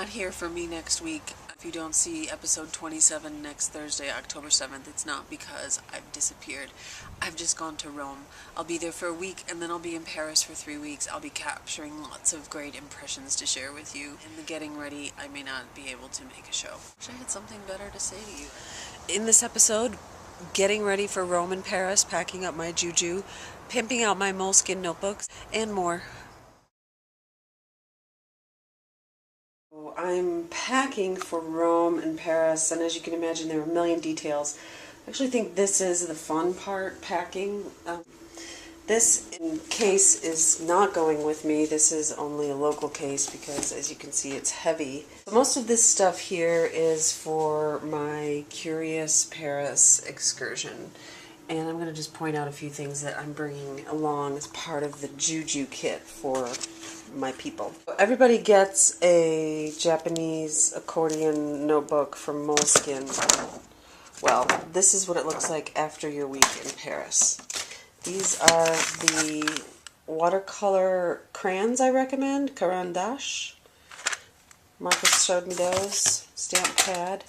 not hear from me next week, if you don't see episode 27 next Thursday, October 7th, it's not because I've disappeared. I've just gone to Rome. I'll be there for a week, and then I'll be in Paris for 3 weeks. I'll be capturing lots of great impressions to share with you. In the getting ready, I may not be able to make a show. Wish I had something better to say to you. In this episode, getting ready for Rome and Paris, packing up my Juju, pimping out my Moleskine notebooks, and more. I'm packing for Rome and Paris, and as you can imagine, there are a million details. I actually think this is the fun part, packing. This case is not going with me. This is only a local case because, as you can see, it's heavy. Most of this stuff here is for my Curious Paris excursion. And I'm going to just point out a few things that I'm bringing along as part of the Juju kit for my people. Everybody gets a Japanese accordion notebook from Moleskine. Well, this is what it looks like after your week in Paris. These are the watercolor crayons I recommend, Caran d'Ache. Marcus showed me those. Stamp pad.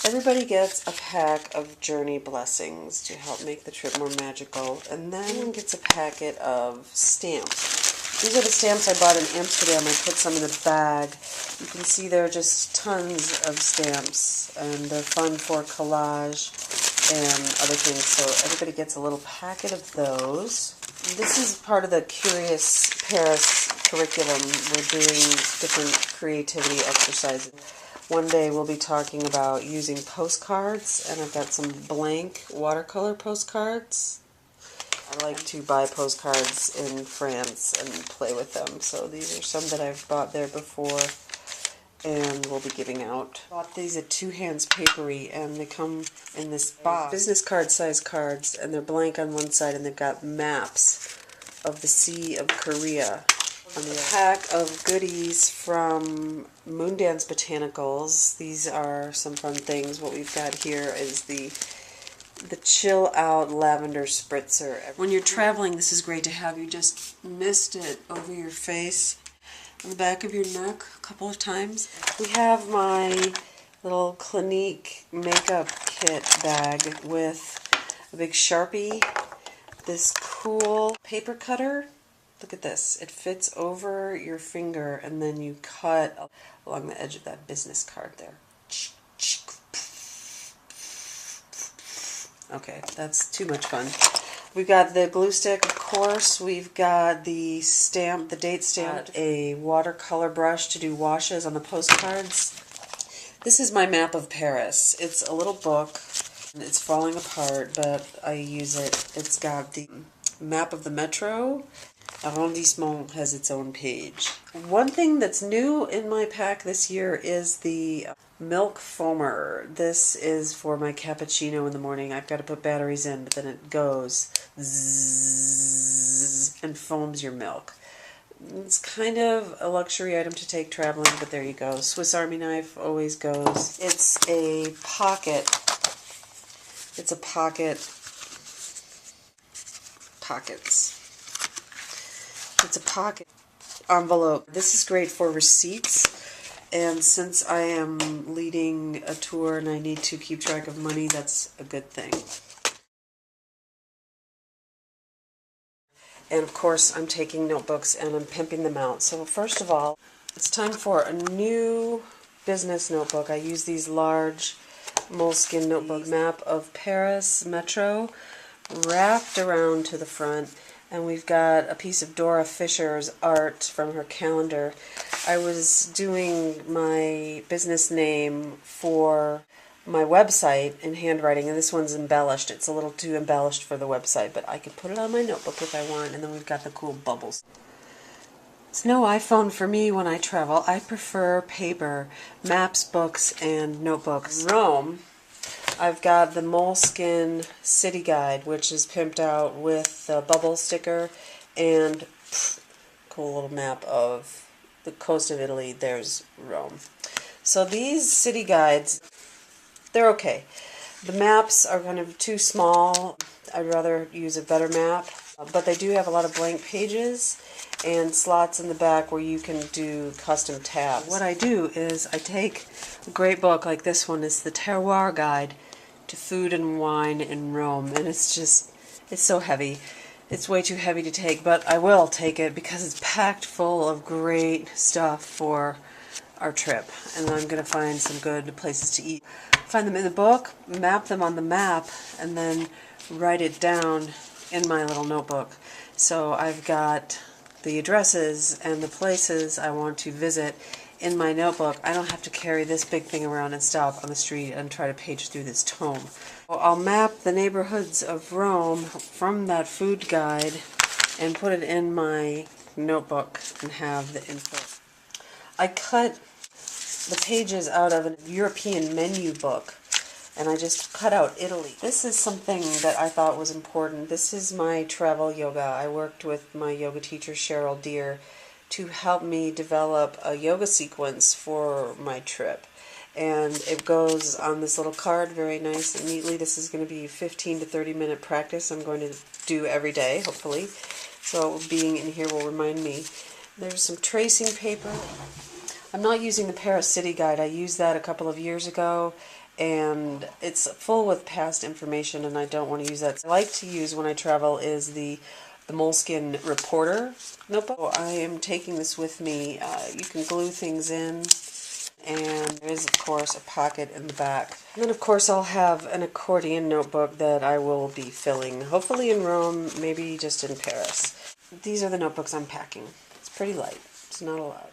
Everybody gets a pack of journey blessings to help make the trip more magical, and then everyone gets a packet of stamps. These are the stamps I bought in Amsterdam. I put some in a bag. You can see there are just tons of stamps, and they're fun for collage and other things, so everybody gets a little packet of those. This is part of the Curious Paris curriculum. We're doing different creativity exercises. One day we'll be talking about using postcards, and I've got some blank watercolor postcards. I like to buy postcards in France and play with them, so these are some that I've bought there before and we'll be giving out. I bought these at Two Hands Papery, and they come in this box. Business card size cards, and they're blank on one side, and they've got maps of the Sea of Korea. On the pack of goodies from Moondance Botanicals. These are some fun things. What we've got here is the Chill Out Lavender Spritzer. When you're traveling, this is great to have. You just mist it over your face, on the back of your neck a couple of times. We have my little Clinique makeup kit bag with a big Sharpie, this cool paper cutter. Look at this. It fits over your finger, and then you cut along the edge of that business card there. Okay, that's too much fun. We've got the glue stick, of course. We've got the stamp, the date stamp, a watercolor brush to do washes on the postcards. This is my map of Paris. It's a little book. It's falling apart, but I use it. It's got the map of the metro. Arrondissement has its own page. One thing that's new in my pack this year is the milk foamer. This is for my cappuccino in the morning. I've got to put batteries in, but then it goes zzz and foams your milk. It's kind of a luxury item to take traveling, but there you go. Swiss Army knife always goes. It's a pocket. It's a pockets. It's a pocket envelope. This is great for receipts, and since I am leading a tour and I need to keep track of money, that's a good thing. And of course, I'm taking notebooks and I'm pimping them out. So first of all, it's time for a new business notebook. I use these large Moleskine notebook, map of Paris Metro, wrapped around to the front. And we've got a piece of Dora Fisher's art from her calendar. I was doing my business name for my website in handwriting, and this one's embellished. It's a little too embellished for the website, but I could put it on my notebook if I want, and then we've got the cool bubbles. It's no iPhone for me when I travel. I prefer paper, maps, books, and notebooks. Rome, I've got the Moleskine City Guide, which is pimped out with the bubble sticker and cool little map of the coast of Italy. There's Rome. So these city guides, they're okay. The maps are kind of too small. I'd rather use a better map, but they do have a lot of blank pages and slots in the back where you can do custom tabs. What I do is I take a great book like this one, is the Terroir Guide to Food and Wine in Rome, and it's so heavy. It's way too heavy to take, but I will take it because it's packed full of great stuff for our trip, and I'm going to find some good places to eat. Find them in the book, map them on the map, and then write it down in my little notebook. So I've got the addresses and the places I want to visit in my notebook. I don't have to carry this big thing around and stop on the street and try to page through this tome. I'll map the neighborhoods of Rome from that food guide and put it in my notebook and have the info. I cut the pages out of a European menu book, and I just cut out Italy. This is something that I thought was important. This is my travel yoga. I worked with my yoga teacher, Cheryl Deere, to help me develop a yoga sequence for my trip. And it goes on this little card very nice and neatly. This is going to be 15 to 30 minute practice I'm going to do every day, hopefully. So being in here will remind me. There's some tracing paper. I'm not using the Paris City Guide. I used that a couple of years ago, and it's full with past information, and I don't want to use that. So I like to use when I travel is the Moleskine Reporter notebook. I am taking this with me. You can glue things in, and there is, of course, a pocket in the back. And then, of course, I'll have an accordion notebook that I will be filling, hopefully in Rome, maybe just in Paris. These are the notebooks I'm packing. It's pretty light. It's not a lot.